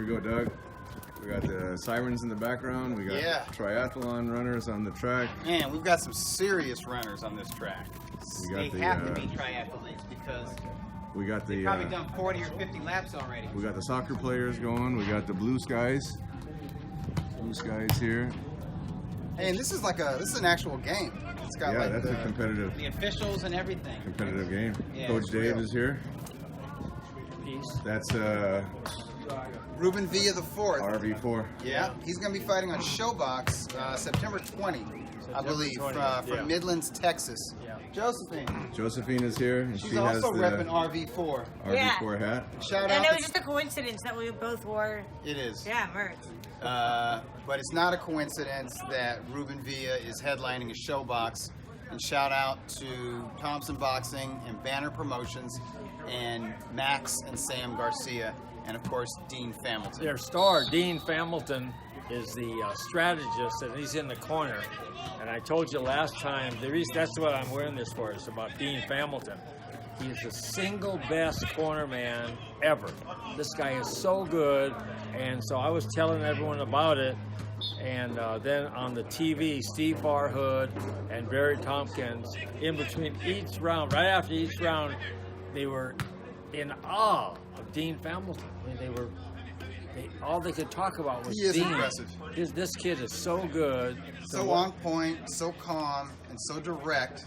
we go, Doug. We got the sirens in the background. We got triathlon runners on the track. Man, we've got some serious runners on this track. They have to be triathletes because we got the they've probably done 40 or 50 laps already. We got the soccer players going. We got the blue skies. Blue skies here. Hey, and this is an actual game. It's got that's a competitive. The officials and everything. Competitive game. Yeah, Coach Dave is here. Peace. That's Ruben Villa the fourth. RV4. Yeah, he's going to be fighting on Showbox September 20, I believe, from Midlands, Texas. Yeah. Josephine is here. And She's she also has repping RV4. RV4 hat. Shout out. And it was just a coincidence that we both wore. It is. Yeah, merch. But it's not a coincidence that Ruben Villa is headlining a Showbox. And shout out to Thompson Boxing and Banner Promotions and Max and Sam Garcia. And of course, Dean Familton. Their star, Dean Familton, is the strategist, and he's in the corner. And I told you last time, that's what I'm wearing this for. It's about Dean Familton. He is the single best corner man ever. This guy is so good, and so I was telling everyone about it. And then on the TV, Steve Farhood and Barry Tompkins, in between each round, right after each round, they were in awe of Dean Familton. I mean, all they could talk about was He is Dean. impressive. This kid is so good. So on point, so calm, and so direct,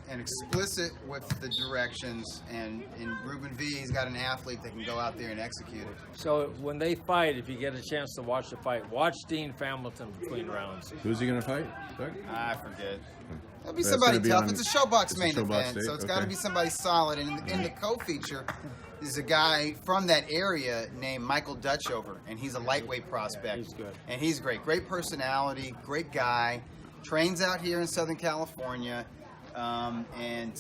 and explicit with the directions. And in Ruben V, he's got an athlete that can go out there and execute it. So when they fight, if you get a chance to watch the fight, watch Dean Familton between rounds. Who's he going to fight, Doug? I forget. It'll be But somebody it's tough. gonna be It's a Showbox it's a main Showbox event, date? so it's got to Okay. be somebody solid. And in the co-feature is a guy from that area named Michael Dutchover, and he's a lightweight prospect. He's good. And he's great. Great personality, great guy. Trains out here in Southern California. And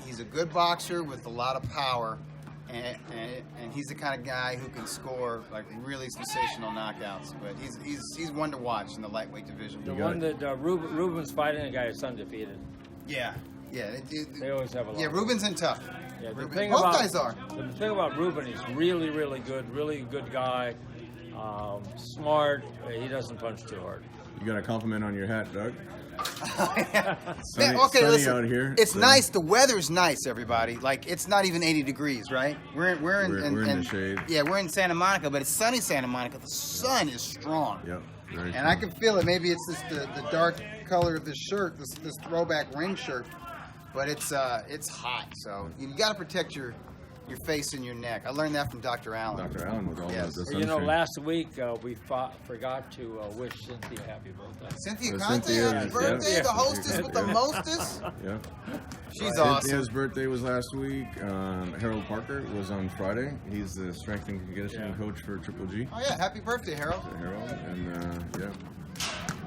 he's a good boxer with a lot of power. And he's the kind of guy who can score like really sensational knockouts. But he's one to watch in the lightweight division. The one that Ruben's fighting, a guy that's undefeated. Yeah. They always have a lot. Yeah, Ruben's in tough. Yeah, Both guys are. The thing about Ruben, he's really, really good guy. Smart. He doesn't punch too hard. You got a compliment on your hat, Doug. Man, Sunny, okay, sunny listen. out here. It's so nice. The weather's nice, everybody. Like it's not even 80 degrees, right? We're in the shade. Yeah, we're in Santa Monica, but it's sunny Santa Monica. The sun is strong. Yep. Very And I can feel it. Maybe it's just the dark color of this shirt, this throwback ring shirt, but it's hot. So you got to protect your face and your neck. I learned that from Dr. Allen. Dr. Allen with all Yes. the You know, sunscreen. last week we forgot to wish Cynthia happy birthday. Cynthia Well, Conte, Cynthia happy is- birthday, yeah. the hostess with the mostest. Yeah. She's awesome. Cynthia's birthday was last week. Harold Parker was on Friday. He's the strength and conditioning coach for Triple G. Oh yeah, happy birthday, Harold. Harold, and yeah.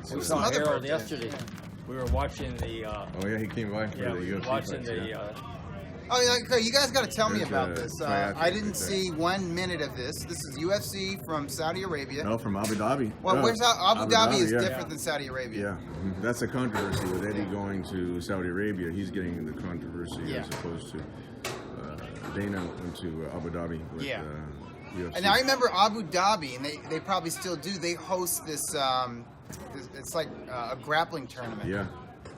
We some saw other Harold birthdays. yesterday. We were watching the. Oh yeah, he came by for Yeah, the we were UFC watching fights, the. yeah. Oh yeah, okay, you guys got to tell me There's about a this. triathlete I didn't right there. see 1 minute of this. This is UFC from Saudi Arabia. No, from Abu Dhabi. Well, No, where's Abu Dhabi is yeah. different than Saudi Arabia. Yeah, that's a controversy with Eddie going to Saudi Arabia. He's getting the controversy Yeah. as opposed to Dana went to Abu Dhabi with Yeah. UFC. And I remember Abu Dhabi, and they probably still do. They host this. It's like a grappling tournament. Yeah.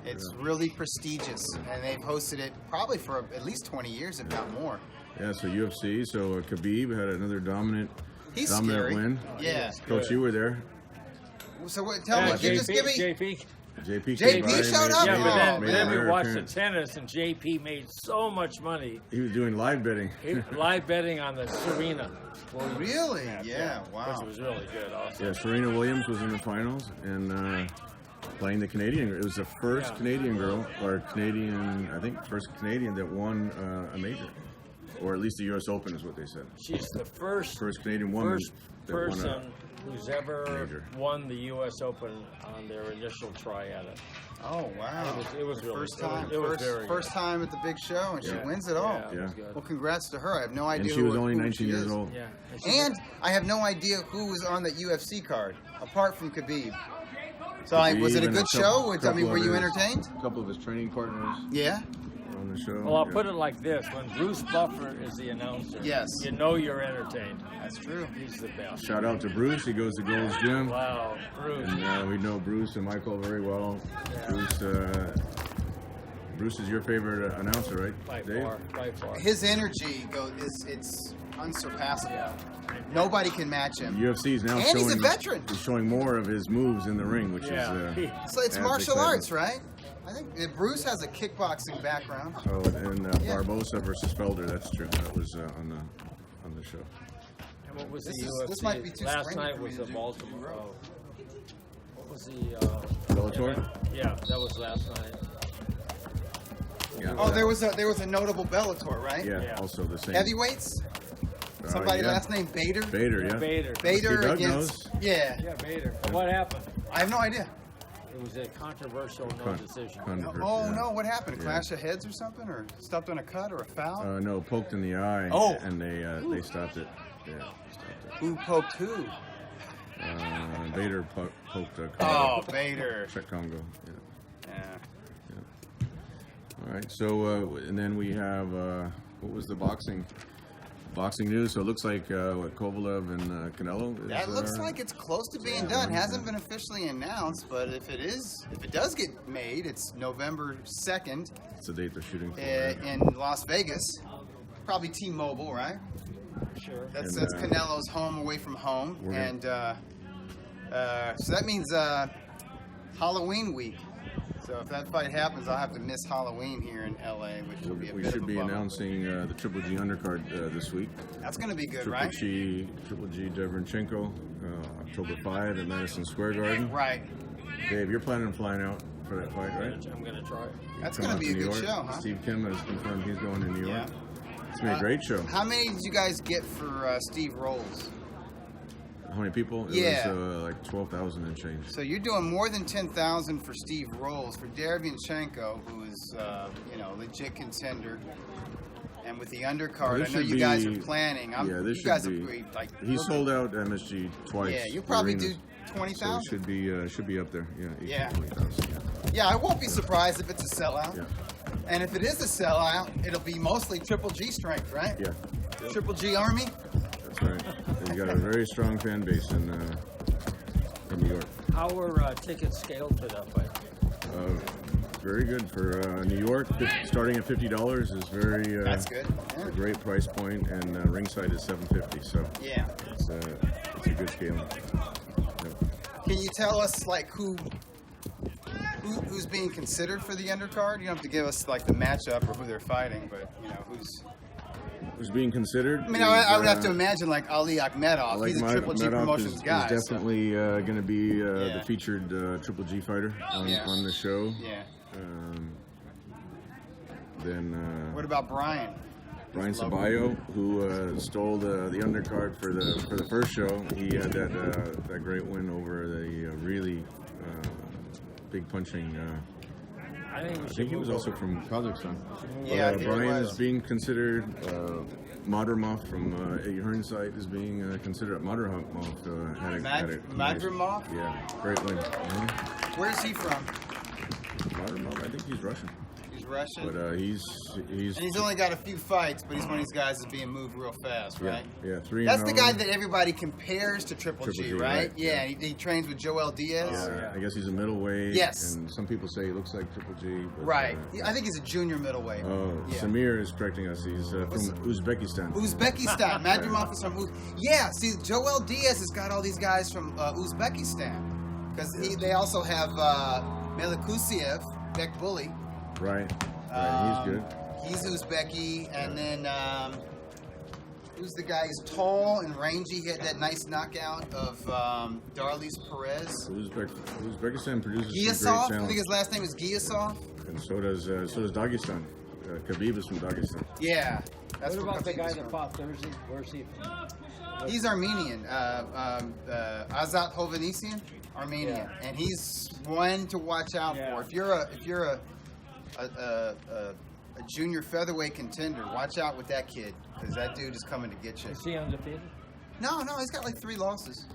It's really prestigious, and they've hosted it probably for at least 20 years, if not more. Yeah, so UFC. So Khabib had another dominant He's scary. win. Yeah. Coach, you were there. So what, tell me, just give me. JP. JP JP showed up? Yeah, Oh, but then we another watched the appearance. tennis, and JP made so much money. He was doing live betting. Live betting on the Serena. Really? Yeah. Wow. Which was really good also. Yeah, Serena Williams was in the finals and playing the Canadian. It was the first Canadian girl, or Canadian, I think, first Canadian that won a major, or at least the U.S. Open is what they said. She's the first Canadian woman that won person who's ever major. won the U.S. Open on their initial try at it. Oh wow! It was really first good. time. It was very First good. time at the big show, and she Yeah. wins it all. Yeah, it was Yeah. good. Well, congrats to her. I have no And idea. she was who, only who 19 she years is. old. Yeah. And I have no idea who was on that UFC card apart from Khabib. So was it a Khabib good and show? I mean, couple were of you his- entertained? A couple of his training partners. Yeah. on the show. Well, I'll Yeah. put it like this: when Bruce Buffer is the announcer, Yes. you know you're entertained. That's true. He's the best. Shout out to Bruce. He goes to Gold's Gym. Wow, Bruce. And we know Bruce and Michael very well. Yeah. Bruce is your favorite announcer, right, By Dave? far, by far. His energy it's unsurpassable. Yeah. Nobody can match him. UFC is now And showing. he's a veteran. He's showing more of his moves in the ring, which Yeah. is. So it's adds martial excitement. arts, right? I think Bruce has a kickboxing background. Oh, and Yeah. Barbosa versus Felder. That's true. That was on the show. And what was This the is- UFC? this might be too Last springy night for me was to the do. Baltimore. What was the? Bellator? Yeah, that was last night. Yeah. Oh, there was a notable Bellator, right? Yeah. Yeah. Also the same. Heavyweights. Somebody yeah. last name Bader. Bader, yeah. Bader. Bader Doug against. knows. Yeah. Yeah, Bader. And what happened? I have no idea. It was a controversial no Con- decision. controversy, Oh yeah. no, what happened? A Yeah. clash of heads or something, or stepped on a cut or a foul? No, poked in the eye. Oh. And they stopped it. Yeah, stopped Who poked who? it. Bader poked Oh, Congo. Bader. Check Congo. Yeah. Yeah. All right. So and then we have what was the boxing news? So it looks like what Kovalev and Canelo. Is, That looks like it's close to being done. Hasn't been officially announced, but if it does get made, it's November 2nd it's the date they're shooting for. right? in Las Vegas. Probably T-Mobile, right? Sure. That's And, Canelo's home away from home, we're and so that means Halloween week. So if that fight happens, I'll have to miss Halloween here in LA, which will be a We bit should of a be bummer. announcing the Triple G undercard this week. That's going to be good, Triple right? G Derevyanchenko, October 5 at Madison Square Garden. Right. Dave, you're planning on flying out for that fight, right? I'm gonna try. That's Come going out to be a New good York. show, huh? Steve Kim has confirmed he's going to New York. Yeah. It's gonna be a great show. How many did you guys get for Steve Rolls? How many people? Yeah. It was like 12,000 and change. So you're doing more than 10,000 for Steve Rolls for Derevyanchenko, who is legit contender. And with the undercard, This I know should you guys be- are planning. yeah, this you guys should are be- like He sold out MSG twice. Yeah, you'll probably arenas. do So 20,000. it should be up there. Yeah. 18, Yeah. 20,000. Yeah, I won't be surprised if it's a sellout. Yeah. And if it is a sellout, it'll be mostly Triple G strength, right? Yeah. Triple G Army. That's right. You got a very strong fan base in New York. How were tickets scaled for that fight? Very good for New York. Starting at $50 is very That's good. a great price point, and ringside is $750. So Yeah. it's a good scale. Yep. Can you tell us like who's being considered for the undercard? You don't have to give us like the matchup or who they're fighting, but who's. Who's being considered? I mean, I would have to imagine like Ali Akhmedov. He's a Triple G Promotions guy. Is definitely going to be Yeah. the featured Triple G fighter Yeah. on the show. Yeah. Then What about Brian? Brian Sabayo, who stole the undercard for the first show. He had that great win over the really big punching. I think we I should think he was move also over. from Kazakhstan. Yeah, I think he Brian was. is being considered. Madrimov from Hernside is being considered. Madrimov had a Madrimov? Yeah, great win. Mhm. Where's he from? Madrimov, I think he's Russian, He's Russian. but he's and he's only got a few fights, but he's one of these guys that's being moved real fast, right? yeah 3-0. That's the guy that everybody compares to Triple G, Triple G, right? right, Yeah, yeah. he trains with Joel Diaz. Yeah, I guess he's a middleweight. Yes. And some people say he looks like Triple G. But, Right. I think he's a junior middleweight. Oh, Yeah. Samir is correcting us. He's from Uzbekistan. Uzbekistan. Madrimov is from Yeah, see, Joel Diaz has got all these guys from Uzbekistan. Because they also have Melikusiev, Bek Bully. Right. Right. He's good. He's Uzbeki. And then, who's the guy? He's tall and rangy. He had that nice knockout of Darlis Perez. Uzbekistan produces some Giasov. great I talent. think his last name is Giasov. And so does Dagestan. Khabib is from Dagestan. Yeah. That's What where about the Khabib guy is that from. fought Thursday? Where's he from? He's Armenian. Azat Hovhannisyan, Armenian, Yeah. and he's one to watch out Yeah. for. If you're a junior featherweight contender, watch out with that kid because that dude is coming to get you. Is he undefeated? No, he's got like 3 losses.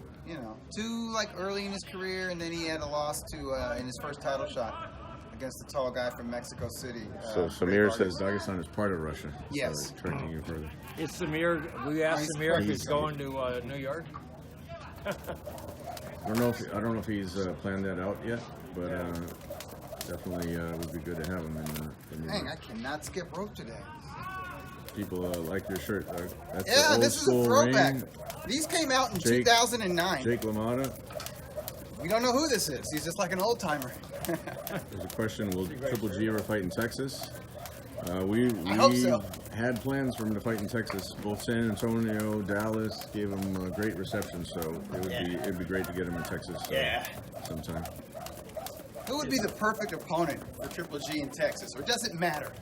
2 like early in his career, and then he had a loss to in his first title shot against the tall guy from Mexico City. So Samir Great says Dagestan is part of Russia. Yes. So training you further. Is Samir? We asked Nice Samir if place. he's going to New York. I don't know if he's planned that out yet, but definitely would be good to have him in Dang, I cannot skip rope today. People like your shirt, Doug. That's the Yeah, old this is a school throwback. ring. These came out in Jake- 2009. Jake LaMotta. We don't know who this is. He's just like an old timer. There's a question: will Triple G ever fight in Texas? We I hope so. had plans for him to fight in Texas. Both San Antonio, Dallas gave him a great reception, so it'd be great to get him in Texas. Sometime. Who would be the perfect opponent for Triple G in Texas, or does it matter?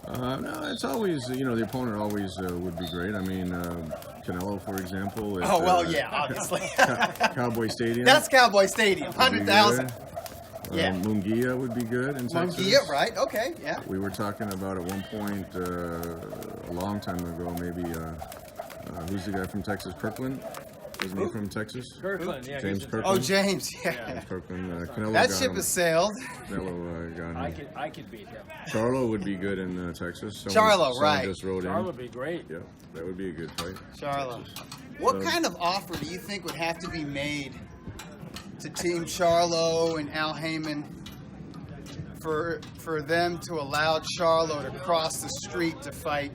No, it's always the opponent always would be great. I mean, Canelo, for example. At, Obviously. Cowboy Stadium. That's Cowboy Stadium, would be 100,000. good. Yeah. Munguia would be good in Texas. Munguia, right? Okay, yeah. We were talking about at one point a long time ago, maybe. Who's the guy from Texas? Kirkland. Isn't he from Texas? Kirkland, yeah. James he's in- Kirkland. Oh, James, yeah. James Kirkland. Canelo That got ship him. has sailed. Canelo got him. I could beat him. Charlo would be good in Texas. Charlo, someone right. just wrote Charlo in. would be great. Yeah, that would be a good fight. Charlo. What kind of offer do you think would have to be made to Team Charlo and Al Heyman for them to allow Charlo to cross the street to fight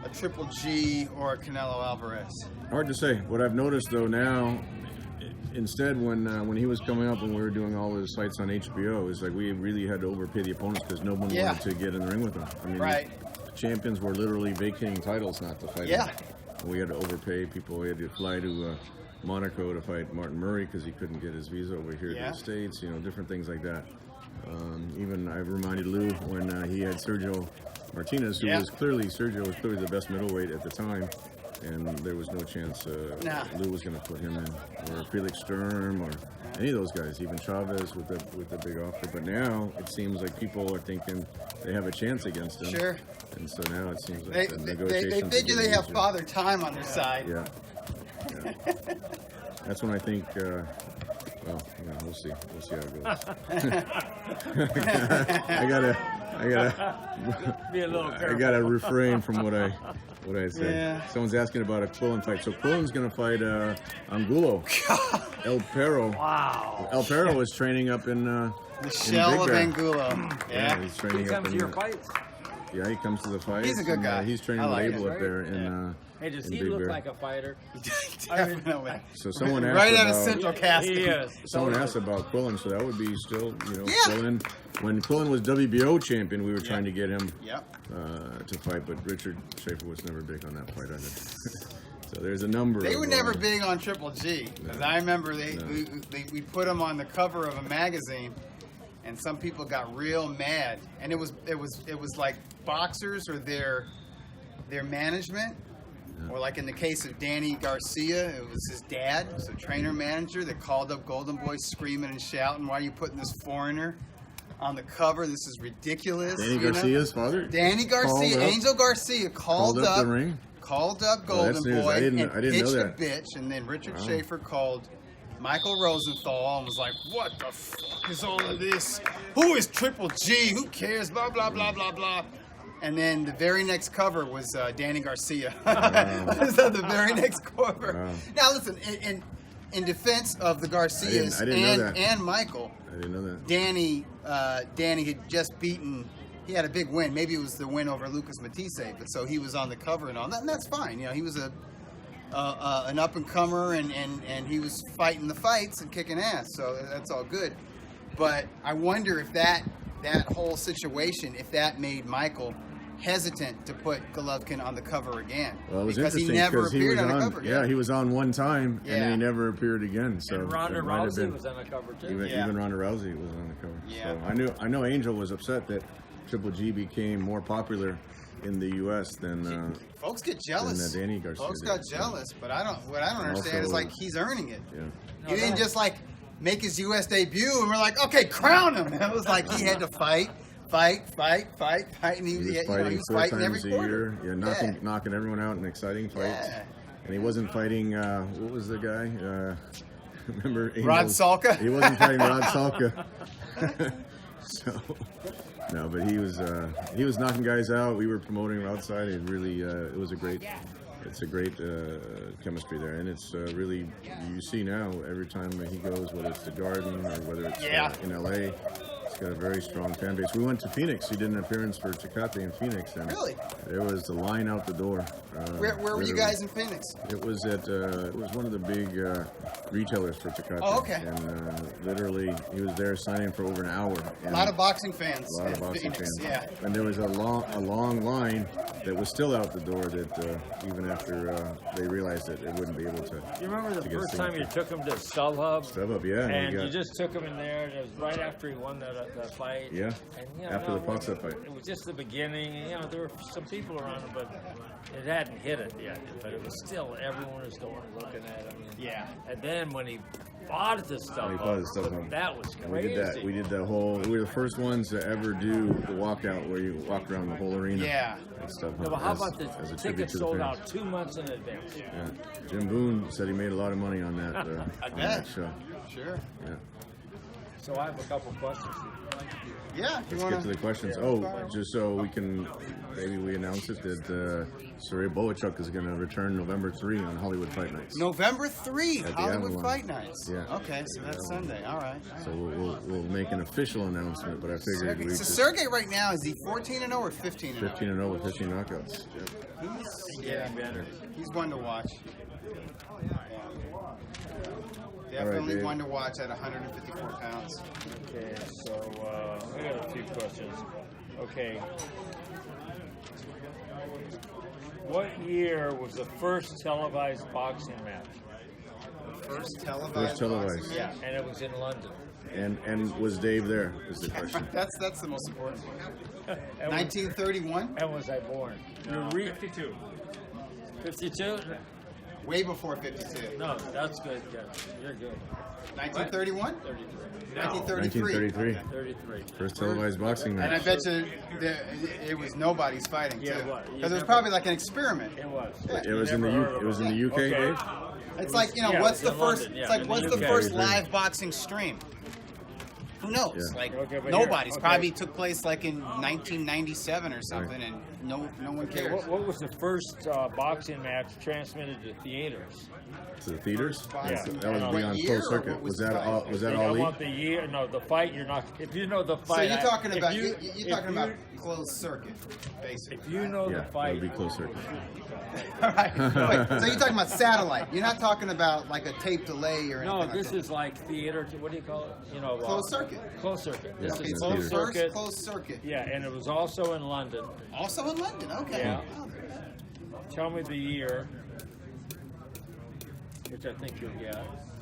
a Triple G or a Canelo Alvarez? Hard to say. What I've noticed though now, instead when he was coming up and we were doing all his fights on HBO, is like we really had to overpay the opponents because no one wanted to get in the ring with him. I mean, Right. champions were literally vacating titles not to fight Yeah. him. We had to overpay people. We had to fly to Monaco to fight Martin Murray because he couldn't get his visa over here Yeah. to the States. Different things like that. Even I reminded Lou when he had Sergio Martinez, who Sergio was clearly the best middleweight at the time, and there was no chance Lou was going to put him in, or Felix Sturm, or any of those guys, even Chavez with the big offer. But now it seems like people are thinking they have a chance against him. Sure. And so now it seems They, like the they, negotiations. they are figure they getting have easier. Father Time on their side. Yeah. That's when I think. We'll see. We'll see how it goes. I gotta Be a little I careful. gotta refrain from what I say. Yeah. Someone's asking about a Quillen fight. So Quillen's gonna fight Angulo. El Perro. Wow. El Perro is training up in The in shell Big of Bear. Angulo. Yeah, Yeah. he's He training up comes in to your fights. Yeah, he comes to the fights. He's a good and, guy. he's training I like label him. up there in Hey, does in he Big look Bear. like a fighter? Definitely. So someone asked Right out about, of Central Casting. He is. Someone asked about Quillen, so that would be still, Yeah. Quillen. When Quillen was WBO champion, we were trying to get him Yep. to fight, but Richard Schaefer was never big on that fight either. So there's a number. They of, were never big on Triple G, because I remember we put him on the cover of a magazine, and some people got real mad, and it was like boxers or their management, or like in the case of Danny Garcia, it was his dad, so trainer manager, that called up Golden Boy screaming and shouting, "Why are you putting this foreigner on the cover? This is ridiculous." Danny you know? Garcia's father. Danny Garcia, Called up- Angel Garcia called up up the ring. Called up Oh, that's Golden news. Boy I didn't and know pitched that. a bitch, and then Richard Wow. Schaefer called Michael Rosenthal and was like, "What the fuck is all of this? Who is Triple G? Who cares? Blah blah blah blah blah." And then the very next cover was Danny Garcia. Was on the very next cover. Wow. Now listen, in defense of the Garcias I didn't know that. and Michael, I didn't know that. Danny had just beaten. He had a big win. Maybe it was the win over Lucas Matisse, but so he was on the cover and all that, and that's fine. He was an up and comer, and he was fighting the fights and kicking ass. So that's all good. But I wonder if that whole situation, if that made Michael hesitant to put Golovkin on the cover again. Well, it was because he interesting never because he appeared was on on. the cover. Yeah, he was on one time, and Yeah. then he never appeared again. So And Ronda that might have Rousey been- was on the cover too. Even Ronda Rousey was on the cover. Yeah. So I know Angel was upset that Triple G became more popular in the U.S. than Folks get jealous. Danny Garcia Folks did, got so. jealous, but what I don't understand is also- like he's earning it. yeah. He didn't just like make his U.S. debut and we're like, okay, crown him. It was like he had to fight, and He was he fighting was four fighting every times a quarter. year. Yeah, knocking everyone out in exciting fights. Yeah. And he wasn't fighting. What was the guy? Remember? Rod Angel's- Salka? He wasn't fighting Rod Salka. So, no, but he was knocking guys out. We were promoting him outside. It really, it was a great. It's a great chemistry there, and it's really, you see now every time he goes, whether it's the Garden or whether it's in LA, it's got a very strong fan base. We went to Phoenix. He did an appearance for Tecate in Phoenix, and Really? there was the line out the door. Where were you guys in Phoenix? It was at it was one of the big retailers for Tecate. Oh, okay. And literally, he was there signing for over an hour. A lot of boxing fans. A lot of in boxing Phoenix, fans. Yeah. And there was a long line that was still out the door that even after they realized that it wouldn't be able to. You remember the to get first time you signature. took him to StubHub? StubHub, yeah. And got- you just took him in there, and it was right after he won that fight. Yeah, And, you know, after the Foxa fight. It was just the beginning. You know, there were some people around him, but it hadn't hit it yet. But it was still, everyone was going and looking at him. Yeah. And then when he fought at the StubHub, When he fought at the StubHub. that was And crazy. we did that. We did the whole. We were the first ones to ever do the walkout where you walk around the whole arena. Yeah. And stuff. Yeah, but how as- about the as a tribute tickets to the sold fans. out 2 months in advance? Yeah. Jim Boone said he made a lot of money on that. On that show. Sure. Yeah. So I have a couple questions. Yeah. If you Let's wanna, get to the questions. Yeah. Oh, just so we can, maybe we announce it that Surya Boachuk is going to return November 3 on Hollywood Fight Nights. November 3, At the Hollywood Avalon. Fight Nights. Yeah. Okay, so that's Sunday. All right. So we'll make an official announcement, but I figured we So just Sergey right now, is he 14-0 or 15-0? 15-0 with 15 knockouts. Yeah, better. he's one to watch. All right, Definitely Dave. one to watch at 154 pounds. Okay, so I got a few questions. Okay. What year was the first televised boxing match? First televised. First televised. boxing, Yeah. And it was in London. And was Dave there? Is the question. That's the most important one. And 1931, and was I born? You're 52. 52? way before 52. No, that's good. Yeah, you're good. 1931? 33. 1933. 1933. 33. First televised boxing And I match. bet you it was nobody's fighting too. Yeah, it was. Because it was probably like an experiment. It was. It was in the it was in the UK, Okay. Dave. It's like, you know, Yeah, what's it was the in first? London, It's yeah, like in what's the the UK. first Okay. live boxing stream? Who knows? Yeah. Like Okay, but nobody's. here- okay. Probably took place like in 1997 or something, and no one Okay, cares. what was the first boxing match transmitted to theaters? To the theaters. Yeah. That would What be on year, closed or circuit. what Was was that the all? fight? Was that I all? want the year. No, the fight. You're not. If you know the So fight, you're talking if about you- you're if talking about you- closed circuit, basically. If you know Yeah, the that fight, would be closed circuit. All right. Wait, so you're talking about satellite. You're not talking about like a tape delay or anything. no, like this that. is like theater. What do you call it? You know, Closed circuit. Closed circuit. This Yeah, is it's closed theater. First circuit. closed circuit. Yeah, and it was also in London. Also in London. Okay. Yeah. Oh, Tell me the year, which I think you'll get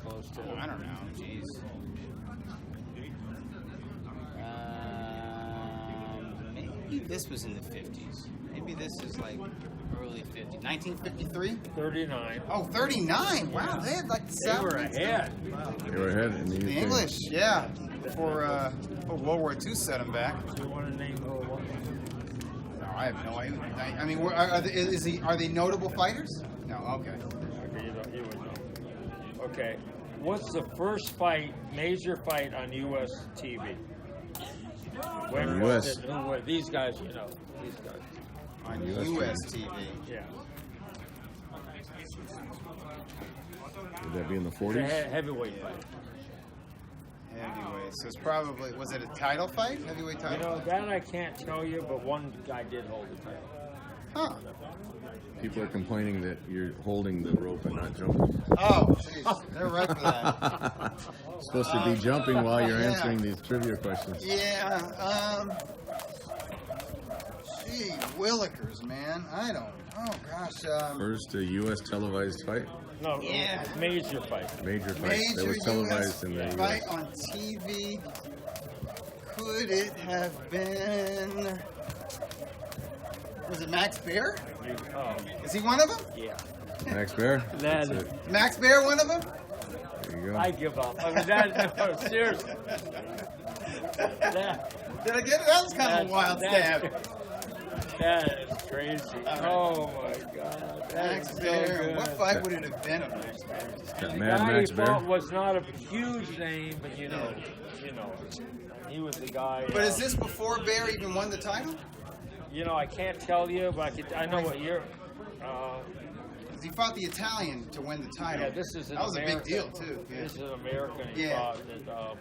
close to. I don't know. Jeez. Maybe this was in the 50s. Maybe this is like early 50s. 1953? 39. Oh, 39. Wow, they had like the They were South. ahead. They were ahead in the UK. The English, yeah. Before World War II set them back. Do you want to name who it was? No, I have no idea. I mean, are they notable fighters? No, okay. Okay, you would know. Okay. What's the first fight, major fight on U.S. TV? When On was US? it? Who were these guys? You know, these guys. On US US TV. Yeah. Would that be in the It's a 40s? heavyweight fight. Heavyweight. So it's probably, was it a title fight? Heavyweight You title know, fight? that I can't tell you, but one guy did hold the title. Huh. People are complaining that you're holding the rope and not jumping. Oh, jeez. They're right for that. Supposed to be jumping while you're Yeah. answering these trivia questions. Yeah, gee, Willikers, man. I don't, oh gosh. First U.S. televised fight, No, Yeah. major fight. major fight Major that was televised US in the fight U.S. on TV. Could it have been, was it Max Baer? Oh, Is he one of them? yeah. Max Baer. That That's is- it. Max Baer, one of them? There you go. I give up. I mean, that, no, seriously. That, Did I get it? That was kind of a wild stab. That is crazy. Oh my God. That Max is so Baer. good. What fight would it have been of Max Baer? That The Mad guy Max he Baer. fought was not a huge name, but you know. He was the guy. But is this before Baer even won the title? You know, I can't tell you, but I know what year. He fought the Italian to win the title. Yeah, this is an that was American, a big deal too. Yeah. This is an American. He Yeah. fought.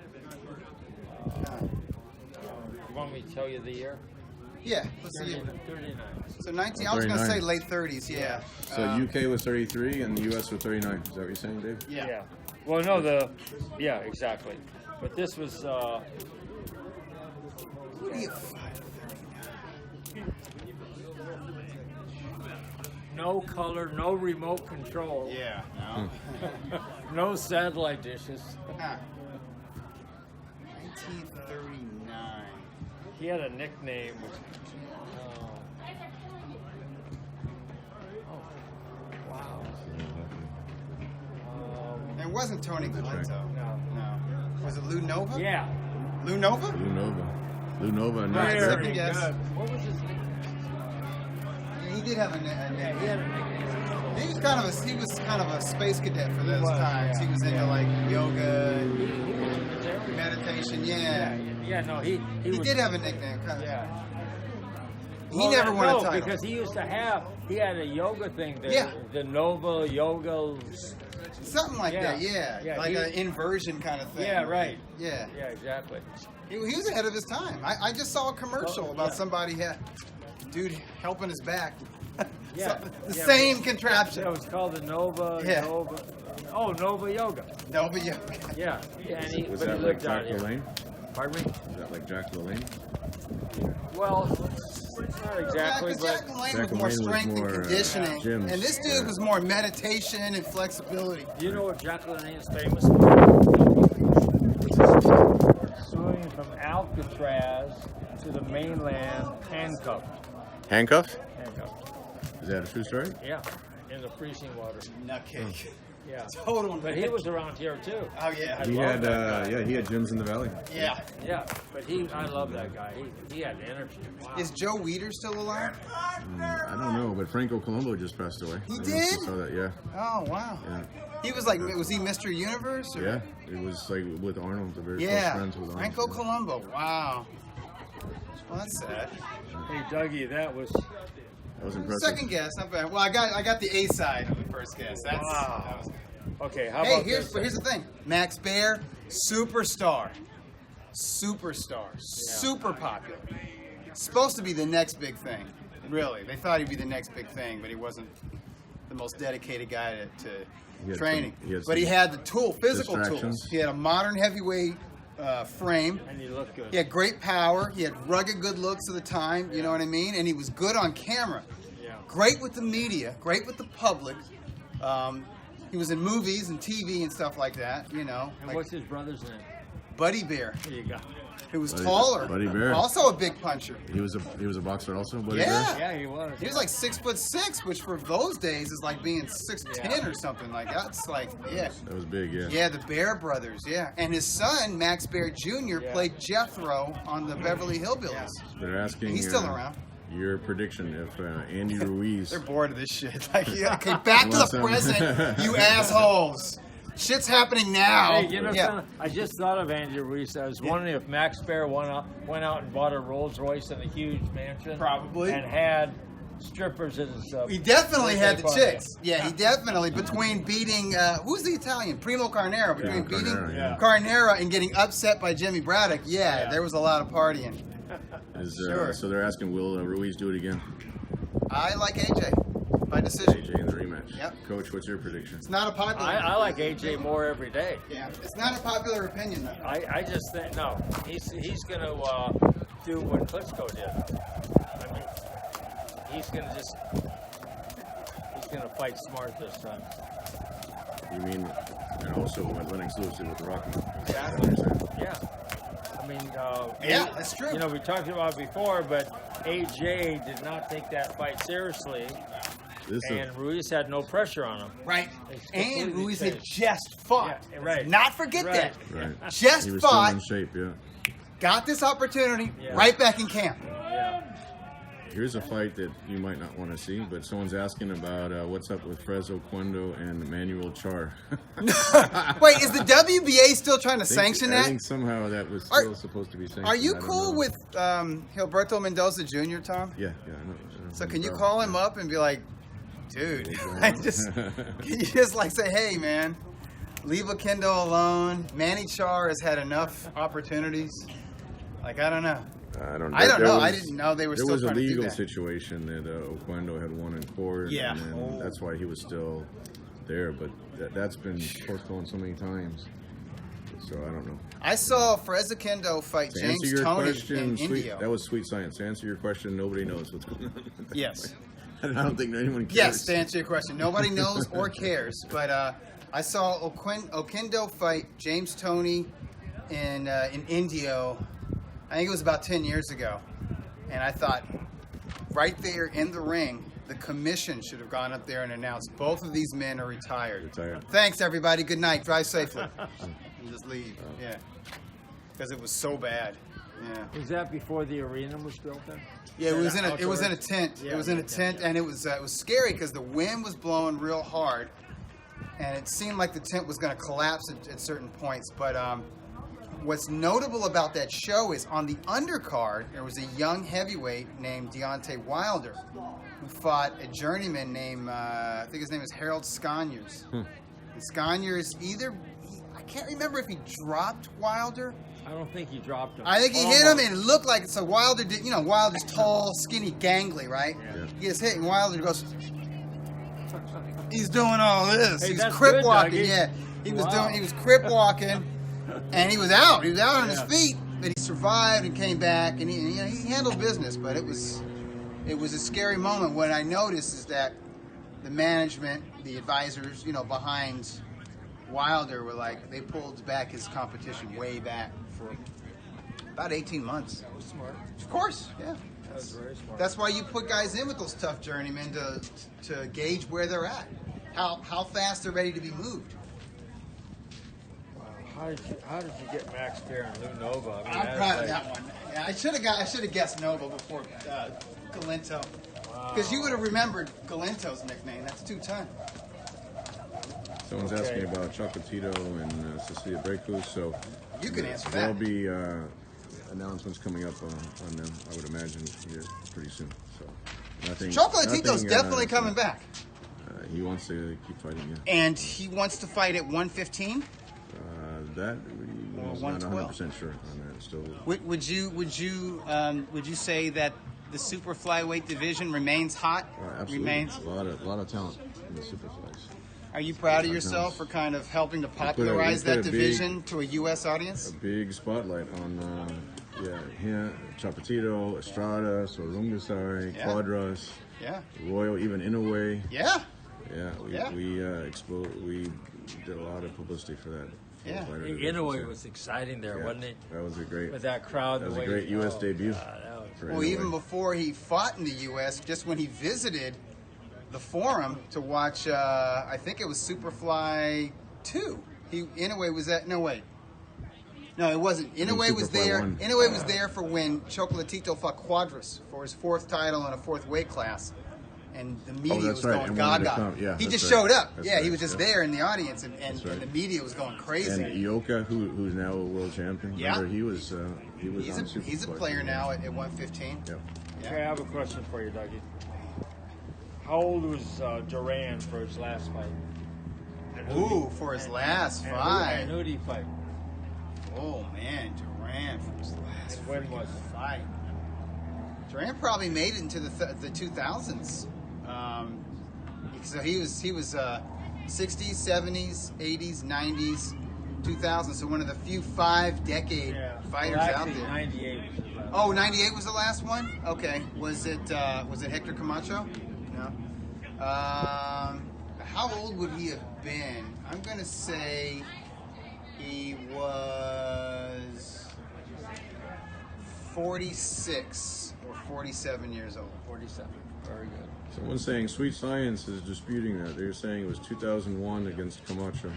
You want me to tell you the year? Yeah, let's see. 39. So 19. I was gonna 39. say late 30s. Yeah. So UK was 33 and the US was 39. Is that what you're saying, Dave? Yeah. Well, no, yeah, exactly. But this was. Who do you fight? No color, no remote control. Yeah. No. No satellite dishes. Huh. 1939. He had a nickname. Wow. It wasn't Tony Glinto. No. Was it Lou Nova? Yeah. Lou Nova? Lou Nova. And Right, Nova. second guess. Good. What was his nickname? Yeah, he did have a Yeah, nickname. he had a nickname. He was kind of a space cadet for those was, times. yeah. He was into like yoga, He was vegetarian. meditation. Yeah, no, he He was, did have a nickname. Kind of. Yeah. He never won a title. Because he had a yoga thing. Yeah. The Nova Yoga. Something like Yeah. that. Yeah. Yeah, Like he- an inversion kind of thing. Yeah, right. Yeah. Yeah, exactly. He was ahead of his time. I just saw a commercial Oh, about yeah. somebody dude helping his back. Yeah. The Yeah, same but- contraption. It was called the Nova. Yeah. Nova. Oh, Nova Yoga. No, but yeah. Yeah. And he, Was but that he like lived Jack out here. LaLanne? Pardon me? Is that like Jack LaLanne? Well, not exactly, Jack but LaLanne Jack was more LaLanne was strength more, and conditioning, gyms. and this dude Yeah. was more meditation and flexibility. you know what Jack LaLanne is famous for? Swimming from Alcatraz to the mainland handcuffed. Handcuffs? Handcuffed. Is that a true story? Yeah, in the freezing water. Nutcake. Yeah. Total. But he was around here too. Oh yeah. He love had, that guy. he had gyms in the valley. Yeah. Yeah, but I love that guy. He had energy. Wow. Is Joe Weider still alive? I don't know, but Franco Colombo just passed away. He I don't know if did? you saw that, yeah. Oh wow. Yeah. He was like, was he Mr. Universe? Or? Yeah, it was like with Arnold, the very close Yeah. friends with Arnold. Franco Colombo. Wow. Well, that's sad. Hey Dougie, that was That was impressive. Second guess, not bad. Well, I got the A side of the first guess. That's. Wow. That was, okay. How hey, about here's this? the thing. Max Baer, superstar, super popular. Supposed to be the next big thing. Really, they thought he'd be the next big thing, but he wasn't the most dedicated guy He to had training. some- But he had the physical tools. distractions. He had a modern heavyweight frame. And you look good. He had great power. He had rugged good looks at the time. You know what I mean? And he was good on camera. Yeah. Great with the media. Great with the public. He was in movies and TV and stuff like that. You know, And like what's his brother's name? Buddy Baer, There you go. who was Buddy- taller. Buddy Baer. Also a big puncher. He was a boxer also, Buddy Yeah. Bear? Yeah, he was. He was like 6'6", which for those days is like being 6'10" or something like that. That's like, yeah. That was big, yeah. Yeah, the Baer brothers, yeah. And his son, Max Baer Jr., Yeah. played Jethro on the Beverly Hillbillies. They're asking He's still around. your prediction if Andy Ruiz. They're bored of this shit. Like, yeah, okay, back to Unless the I'm- present, you assholes. Shit's happening now. Hey, you know yeah. something? I just thought of Andy Ruiz. I was wondering if Max Baer went out and bought a Rolls Royce in a huge mansion. Probably. And had strippers as his. He definitely had the birthday party. chicks. Yeah, he definitely, between beating, who's the Italian? Primo Carnera. Between beating Carnera, yeah. Carnera and getting upset by Jimmy Braddock, yeah, there was a lot of partying. Sure. So they're asking, will Ruiz do it again? I like AJ by decision. AJ in the rematch. Yep. Coach, what's your prediction? It's not a popular. I like AJ more every day. Yeah, it's not a popular opinion though. I just think no. He's going to do what Klitschko did. I mean, he's going to fight smart this time. You mean, and also what Lennox Lewis did with the Rocky? Exactly. Yeah. I mean, Yeah, that's true. You know, we talked about it before, but AJ did not take that fight seriously, and Ruiz had no pressure on him. Right. It's And completely Ruiz had changed. just fought. Yeah, right. Not forget Right. that. Right. Just He was fought, still in shape, yeah. got this opportunity, Yeah. right back in camp. Yeah. here's a fight that you might not want to see, but someone's asking about what's up with Fresno Cuendo and Manuel Char. Wait, is the WBA still trying to sanction I that? think somehow that was still supposed to be sanctioned. Are you I don't cool know. with Gilberto Mendoza Jr., Tom? Yeah, I know. So can you call him up and be like, dude, can you just like say, hey man, leave Oquendo alone. Manny Char has had enough opportunities. Like, I don't know. I don't know. I didn't know they were still trying to do that. There was a legal situation that Oquendo had won in court. Yeah. And then that's why he was still there. But that's been postponed so many times. So I don't know. I saw Fresno Oquendo fight To James answer your Toney question, in sweet, India. that was sweet science. To answer your question, nobody knows what's going on. Yes. I don't think anyone cares. Yes, to answer your question. Nobody knows or cares. But I saw Oquendo fight James Toney in Indio. I think it was about 10 years ago. And I thought, right there in the ring, the commission should have gone up there and announced both of these men are retired. Thanks, everybody. Good night. Drive safely. And just leave. Yeah. Because it was so bad. Yeah. Was that before the arena was built then? Yeah, it was in a tent. Yeah, it was in a tent, and it was scary because the wind was blowing real hard, and it seemed like the tent was going to collapse at certain points. But what's notable about that show is on the undercard there was a young heavyweight named Deontay Wilder who fought a journeyman named I think his name is Harold Sconyers. And Sconyers I can't remember if he dropped Wilder. I don't think he dropped him. I think he hit him and it looked like so Wilder did. You know, Wilder's tall, skinny, gangly, right? Yeah. He gets hit and Wilder goes. He's doing all this. Hey, He's that's crip good, walking. Dougie. Yeah, he was Wow. doing. He was crip walking, and he was out. He was out on his feet, but he survived and came back, and he handled business. But it was a scary moment. What I noticed is that the management, the advisors, behind Wilder were like they pulled back his competition way back for about 18 months. That was smart. Of course, yeah. That was very smart. That's why you put guys in with those tough journeymen to gauge where they're at, how fast they're ready to be moved. Wow. How did you get Max Baer and Lou Nova? I mean, I'm that's proud of like- that one. Yeah, I should have guessed Nova before Galento, because you would have remembered Galento's nickname. That's 2-ton. Someone's asking about Chocolatito and Cecilia Brecus, so You can answer there'll that. be announcements coming up on them, I would imagine, here pretty soon. So Chocolatito's definitely coming back, he wants to keep fighting, yeah. and he wants to fight at 115. That Or was not 112. 100% sure on that. Still, Would you say that the super flyweight division remains hot? absolutely. Remains. A lot of talent in the superflies. Are you proud of yourself for kind of helping to popularize that division to a U.S. audience? A big spotlight on him, Chapatito, Estrada, Sorungasari, Yeah. Quadras, Yeah. Royal, even Inoue. Yeah. Yeah, we did a lot of publicity for that. Yeah. fighter Hey, division, Inoue so, was exciting there, yeah, wasn't he? That was a great. With that crowd. That was the a way great U.S. debut. that was for Well, Inoue. even before he fought in the U.S., just when he visited the Forum to watch, I think it was Superfly 2. Inoue was at. No, wait. No, it wasn't. Inoue was Superfly there. 1. Inoue was there for when Chocolatito fought Quadras for his 4th title in a 4th weight class. And the media that's was right, going and wanted to gaga. come. Yeah, he that's just right. showed up. That's Yeah, he right, was just yeah. there in the audience, and That's right. the media was going crazy. And Ioka, who's now a world champion. Yeah. Remember, he was on He's a Superfly. player now at 115. Yep. Okay, I have a question for you, Dougie. How old was Duran for his last fight? And who did Ooh, for his last and fight. who did he fight? Oh man, Duran for his last And when was it? fight. Duran probably made it into the 2000s. So he was 60s, 70s, 80s, 90s, 2000s. So one of the few 5-decade fighters well, out actually, there. 98 was his last. Oh, 98 was the last one? Okay. Was it Hector Camacho? No. How old would he have been? I'm going to say he was 46 or 47 years old. 47. Very good. Someone's saying Sweet Science is disputing that. They're saying it was 2001 against Camacho.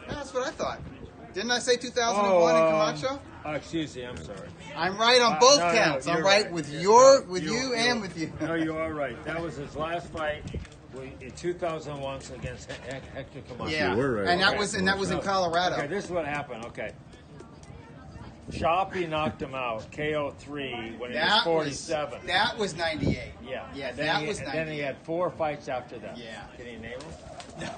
That's what I thought. Didn't I say 2001 in Camacho? Excuse me, I'm sorry. I'm right on both No, counts. I'm you're right with you and with you. No, you are right. That was his last fight in 2001 against Hector Camacho. Yeah, You were right. and that Okay. was in Colorado. Okay, this is what happened. Okay. Choppy knocked him out, KO 3 when he was 47. That was 98. Yeah. Yeah, Then that he, was and 98. then he had 4 fights after that. Yeah. Can you name them?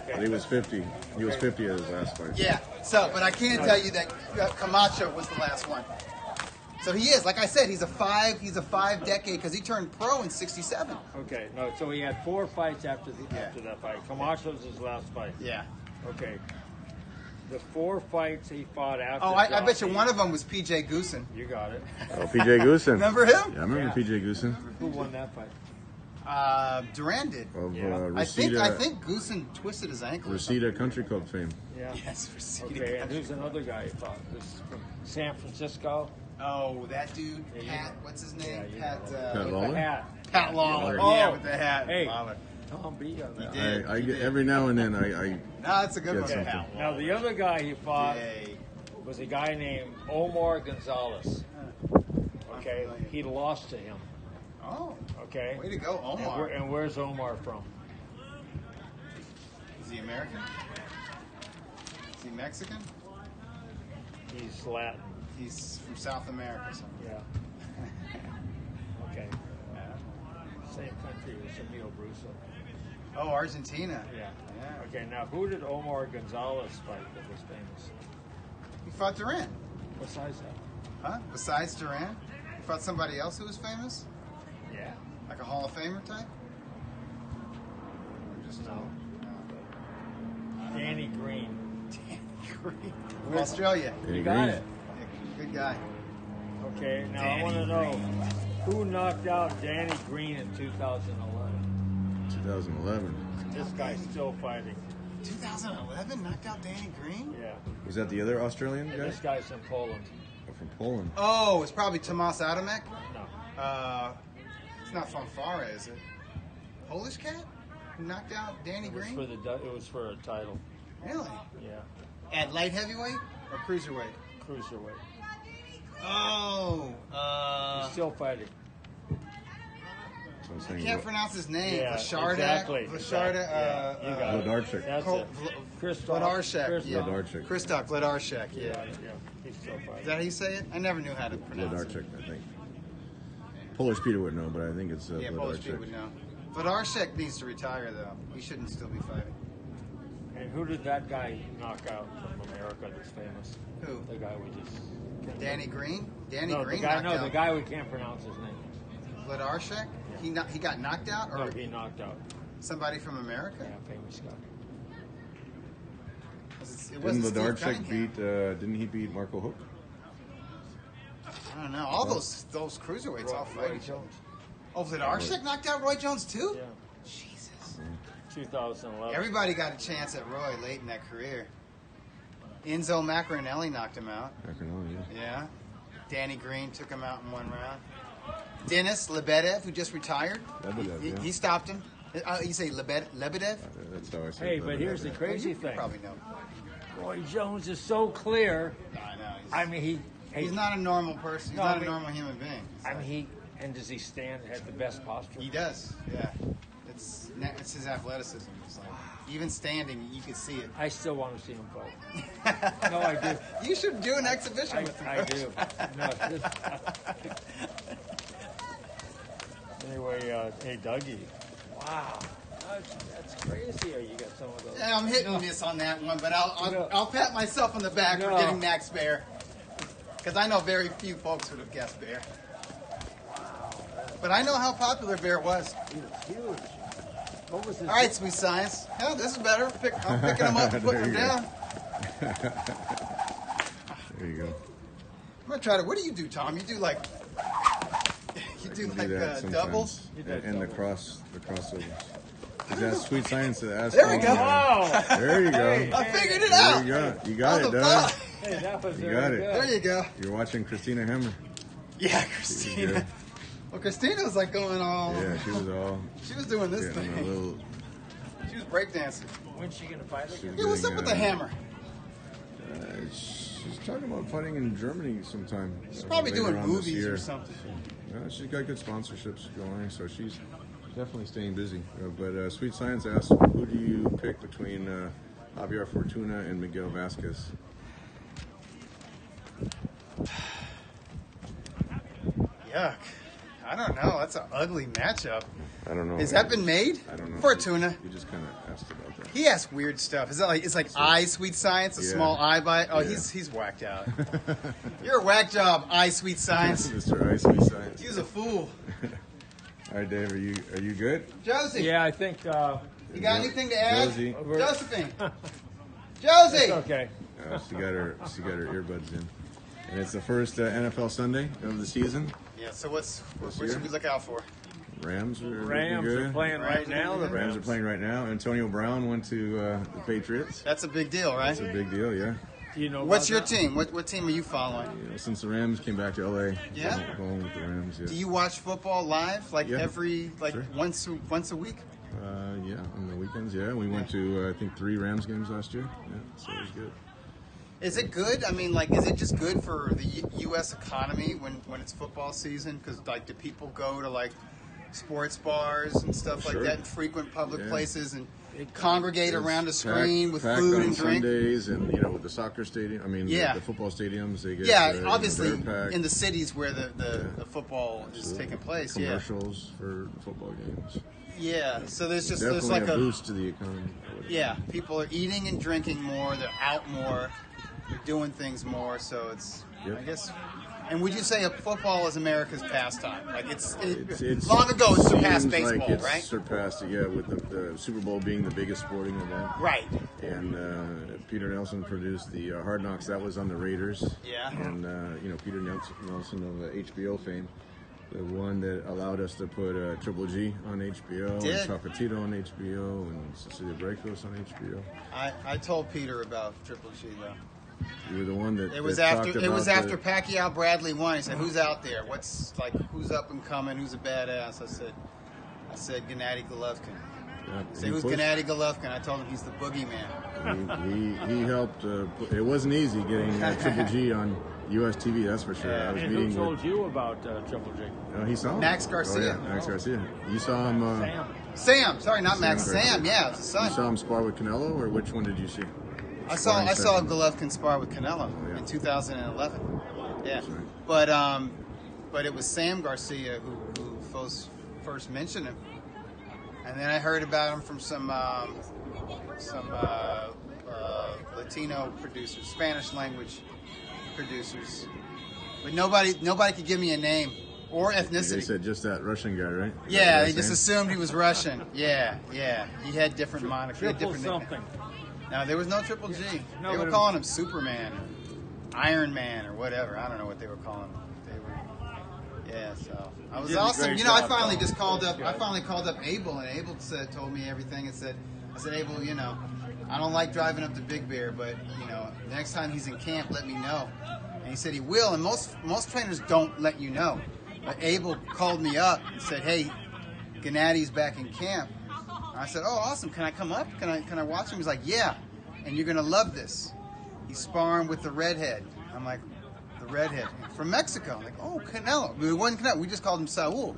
But he was 50. He was 50 at his last fight. Yeah. So, but I can tell you that Camacho was the last one. So he is, like I said, he's a 5 decade because he turned pro in '67. Okay, no, so he had 4 fights after that fight. Camacho's his last fight. Yeah. Okay. The 4 fights he fought after. Oh, I bet you one of them was PJ Goosen. You got it. Oh, PJ Goosen. Remember him? Yeah, I remember PJ Goosen. Who won that fight? Duran did. Of Yeah. I Reseda, think Goosen twisted his ankle. or something. Reseda Country Club fame. Yeah. Yes, Reseda. Okay, and who's another guy he fought? This is from San Francisco. Oh, that dude, Yeah, you Pat. know. What's his name? Yeah, you Pat. know. Pat The Lawler? hat. Pat Lawler. Oh. Yeah, with the hat. Hey. Lawler. Tom B on that. He did. I get every now and then I No, that's a good Yeah, one. something. Pat Now Lawler. the other guy he fought Yay. was a guy named Omar Gonzalez. Okay, he lost to him. Oh, Okay, way to go, Omar. and where's Omar from? Is he American? Is he Mexican? He's Latin. He's from South America. Somewhere. Yeah. Okay. Same country as Emil Brusso. Oh, Argentina. Yeah. Yeah. Okay, now who did Omar Gonzalez fight that was famous? He fought Duran. Besides that? Huh? Besides Duran? He fought somebody else who was famous? Yeah. Like a Hall of Famer type? Or just No. Danny Green. Danny Green. From Australia. Danny You got Green. it. Yeah, good guy. Okay, now Danny I want to know who knocked out Danny Green in 2011. 2011. This guy's still fighting. 2011 knocked out Danny Green? Yeah. Was that the other Australian And guy? this guy's in Poland. Oh, from Poland. Oh, it's probably Tomasz Adamek. No. It's not Fanfare, is it? Polish cat? Who knocked out Danny It was Green? for it was for a title. Really? Yeah. At light heavyweight or cruiserweight? Cruiserweight. Oh, He's still fighting. So I'm I saying can't pronounce his name. Yeah, Vlashardak? exactly. Vlashardak, Yeah, you got it. Vladarchuk. That's Col- it. Vl- Christoph. Vladarchuk, yeah. Vladarchuk. Christoph Vladarchuk, Yeah, yeah. yeah. He's still Is fighting. that how you say it? I never knew how to pronounce it. Vladarchuk, I think. Polish Peter would know, but I think it's Yeah, Polish people would know. Vladarchuk needs to retire, though. He shouldn't still be fighting. And who did that guy knock out from America that's famous? Who? The guy we just. Danny Green? Danny No, Green the guy. knocked No, out the guy we can't pronounce his name. Vladarchuk? He got knocked out? No, Or he knocked out. somebody from America? Yeah, famous guy. It Didn't wasn't Steve Vladarchuk Cunningham. beat? Didn't he beat Marco Hook? I don't know. All those cruiserweights all Roy fight each other. Jones. Oh, Vladarchuk knocked out Roy Jones too? Yeah. Jesus. 2011. Everybody got a chance at Roy late in that career. Enzo Macronelli knocked him out. I can know, yeah. Yeah. Danny Green took him out in one round. Denis Lebedev, who just retired, Lebedev, he yeah. stopped him. You say Lebedev? That's how I say Hey, it. but here's the crazy You thing. probably know. Roy Jones is so clear. I know. I mean, He's not a normal person. He's No, not I mean- a normal human being. I mean, does he stand at the best posture? He does. Yeah. It's his athleticism. It's like, even standing, you can see it. I still want to see him fight. No, I do. You should do an exhibition with him. I do. No, anyway, hey, Dougie. Wow. That's crazy. You got some of those. And I'm hitting and miss on that one, but No. I'll pat myself on the back for No. getting Max Baer. Because I know very few folks would have guessed Baer. But I know how popular Baer was. He was huge. What was his? All right, Sweet Science. Oh, this is better. I'm picking them up and putting them There you go. down. There you go. I'm going to try to. What do you do, Tom? You do like. You do I like do that sometimes. doubles? You did And the doubles. crossovers. Is that Sweet Science to ask? There we go. Wow. There you go. Hey. I figured it There out. you go. You got On it, the Doug. fly. Hey, that was You very got it. good. There you go. You're watching Christina Hammer. Yeah, She Christina. was Well, Christina was like going all. good. Yeah, she was all She was doing this getting a thing. little. She was breakdancing. When's she gonna fight again? Yeah, what's up with the hammer? She's talking about fighting in Germany sometime. She's probably later doing on this movies year. or something. She's got good sponsorships going, so she's definitely staying busy. But Sweet Science asked, who do you pick between Javier Fortuna and Miguel Vasquez? Yuck. I don't know. That's an ugly matchup. I don't know. Has that been made? I don't know. Fortuna. You just kind of asked about that. He asks weird stuff. Is that like it's like eye Sweet Science, a Yeah. small eye bite? Oh, Yeah. he's whacked out. You're a whack job, eye Sweet Science. Mr. Ice Sweet Science. He's a fool. All right, Dave, are you good? Josie, Yeah, I think you got anything to add? Josie. Josephine. Josie. it's okay. She got her earbuds in, and it's the first NFL Sunday of the season. Yeah. So what year? should we look out for? Rams are looking Rams good. are playing right Rams are now. looking The good. Rams are playing right now. Antonio Brown went to the Patriots. That's a big deal, right? It's a big deal, yeah. Do you know What's your about that? team? What team are you following? You know, since the Rams came back to LA, Yeah? going with the Rams, yeah. Do you watch football live, like Yeah. every Sure. once a week? Yeah, on the weekends, yeah. We went to I think 3 Rams games last year. Yeah, so it was good. Is it good? I mean, like, is it just good for the U.S. economy when it's football season? Because like, do people go to like sports bars and stuff like Sure. that in frequent public Yeah. places and congregate around a It's screen with packed food on and drink? Sundays, and you know, with the soccer stadium. I mean, Yeah. the football stadiums. They get Yeah, obviously they're packed. in the cities where the football is taking place. Yeah, Commercials for football games. yeah. So there's Definitely like a boost to the economy. yeah. People are eating and drinking more. They're out more. They're doing things more. So it's Yep. I guess. And would you say football is America's pastime? Like it's Long ago it surpassed seems baseball, like it's right? Surpassed it, yeah, with the Super Bowl being the biggest sporting event. Right. And Peter Nelson produced the Hard Knocks. That was on the Raiders. Yeah. And you know, Peter Nelson of HBO fame, the one that allowed us to put Triple G on HBO, Did. and Chocolatito on HBO, and Cecilia Brækhus on HBO. I told Peter about Triple G though. You were the one that It was that after talked it was about after the- Pacquiao Bradley won. He said, "Who's out there? Who's up and coming? Who's a badass?" I said Gennady Golovkin. Yeah, He said, he "Who's pushed- Gennady Golovkin?" I told him he's the boogeyman. He helped. It wasn't easy getting Triple G on US TV. That's for sure. I was And who meeting told with. you about Triple G? He saw him. Max Garcia. Oh, yeah, Max Garcia. You saw him. Sam. Sorry, not Max. Garcia. Sam, yeah, his You son. saw him spar with Canelo, or which one did you see? I saw session. Golovkin spar with Canelo yeah. in 2011. Yeah, That's right. but it was Sam Garcia who first mentioned him, and then I heard about him from some Latino producers, Spanish language producers, but nobody could give me a name or They ethnicity. said just that Russian guy, right? Is that Yeah, what they they're just saying? assumed he was Russian. Yeah. He had different monikers. He had Triple different something. nicknames. No, there was no Triple G. No, They were but- calling him Superman, or Iron Man, or whatever. I don't know what they were calling him. Yeah. So I was did a awesome. great You know, I job, finally Tom. just called up. That's I good. finally called up Abel, and Abel told me everything. And I said, Abel, you know, I don't like driving up to Big Bear, but you know, next time he's in camp, let me know. And he said he will. And most trainers don't let you know. But Abel called me up and said, hey, Gennady's back in camp. And I said, oh, awesome. Can I come up? Can I watch him? He's like, yeah. And you're gonna love this. He's sparring with the redhead. I'm like, the redhead from Mexico. I'm like, oh, Canelo. It wasn't Canelo. We just called him Saul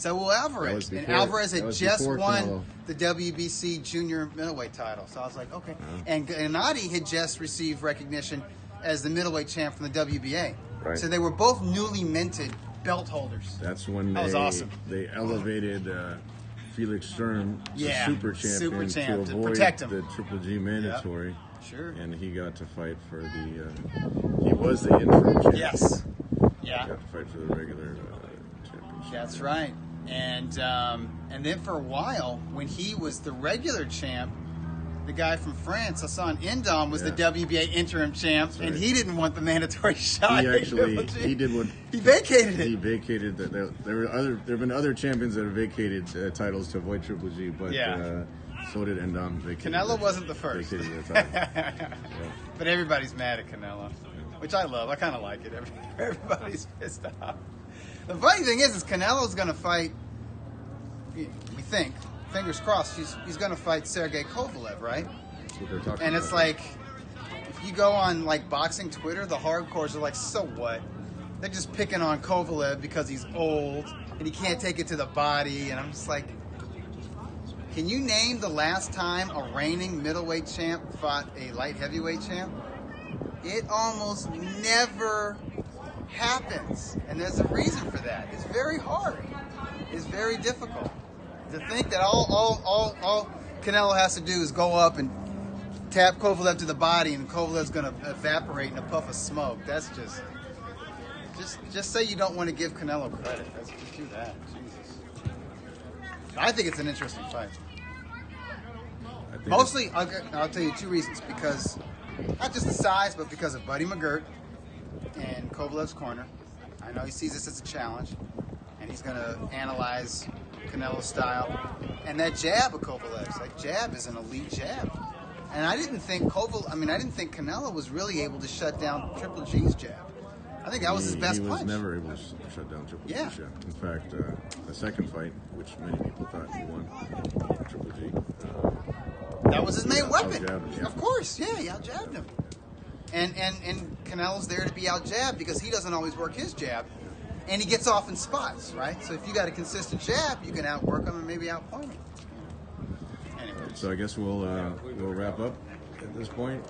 Alvarez. That was And before- Alvarez that had was just before won Canelo. the WBC junior middleweight title. So I was like, okay. And Gennady had just received recognition as the middleweight champ from the WBA. Right. So they were both newly minted belt holders. That's when That was awesome. they elevated Felix Sturm Yeah, to super champion super champ, to to avoid protect him. the Triple G mandatory. Sure. And he got to fight for the. He was the interim champion. Yes. He Yeah. got to fight for the regular championship. That's right. And then for a while, when he was the regular champ, the guy from France, Hassan Indom, was the Yeah. WBA interim champ, That's and right. he didn't want the mandatory shot. He actually he did what He vacated he it. vacated. There have been other champions that have vacated titles to avoid Triple G, but Yeah. so did Endom. Vacated Canelo the- wasn't the first. Vacated the title. But everybody's mad at Canelo, which I love. I kind of like it. Everybody's pissed off. The funny thing is Canelo's going to fight, we think, fingers crossed, he's going to fight Sergey Kovalev, right? That's what they're talking And about. it's like, if you go on like boxing Twitter, the hardcores are like, so what? They're just picking on Kovalev because he's old and he can't take it to the body. And I'm just like, can you name the last time a reigning middleweight champ fought a light heavyweight champ? It almost never happens. And there's a reason for that. It's very hard. It's very difficult. To think that all Canelo has to do is go up and tap Kovalev to the body and Kovalev's going to evaporate in a puff of smoke. That's just say you don't want to give Canelo credit. That's just do that. Jesus. I think it's an interesting fight. Mostly, I'll tell you 2 reasons. Because, not just the size, but because of Buddy McGirt and Kovalev's corner. I know he sees this as a challenge, and he's going to analyze Canelo's style. And that jab of Kovalev's, that jab is an elite jab. And I didn't think Canelo was really able to shut down Triple G's jab. I think that was his best punch. He was never able to shut down Triple G's jab. In fact, the second fight, which many people thought he won, Triple G. That was his main weapon. Yeah. Of course, yeah, he out-jabbed him. And Canelo's there to be out-jabbed because he doesn't always work his jab. And he gets off in spots, right? So if you got a consistent jab, you can outwork him and maybe outpoint him. Anyway. So I guess we'll wrap up at this point.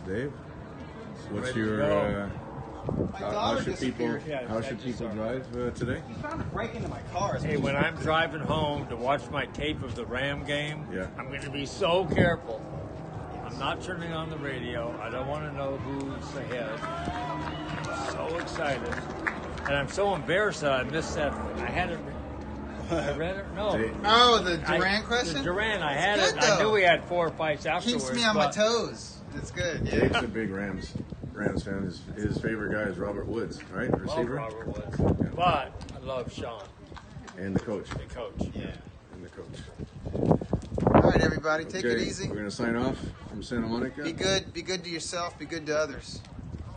Dave, what's your how should people drive today? He's trying to break into my car. Hey, when I'm driving home to watch my tape of the Ram game, I'm going to be so careful. I'm not turning on the radio. I don't want to know who's ahead. I'm so excited. And I'm so embarrassed that I missed that. I had it. I read it? No. Oh, the Duran question? The Duran, I had It's it. good, I knew though. we had 4 fights afterwards. Keeps me on my toes. It's good. Yeah. Dave's a big Rams fan. His favorite guy is Robert Woods, right? Receiver. Love Robert Woods. Yeah. But I love Sean, And the coach. the coach. Yeah. And the coach. All right, everybody, take it Okay, easy. We're gonna sign off from Santa Monica. Be good. Be good to yourself. Be good to others.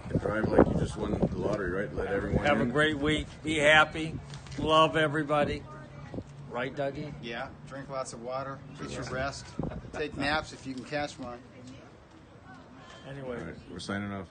And drive like you just won the lottery, right? Let everyone Have a in. great week. Be happy. Love everybody. Right, Dougie? Yeah. Drink lots of water. Get your rest. Take naps if you can catch one. Anyway. All right, we're signing off.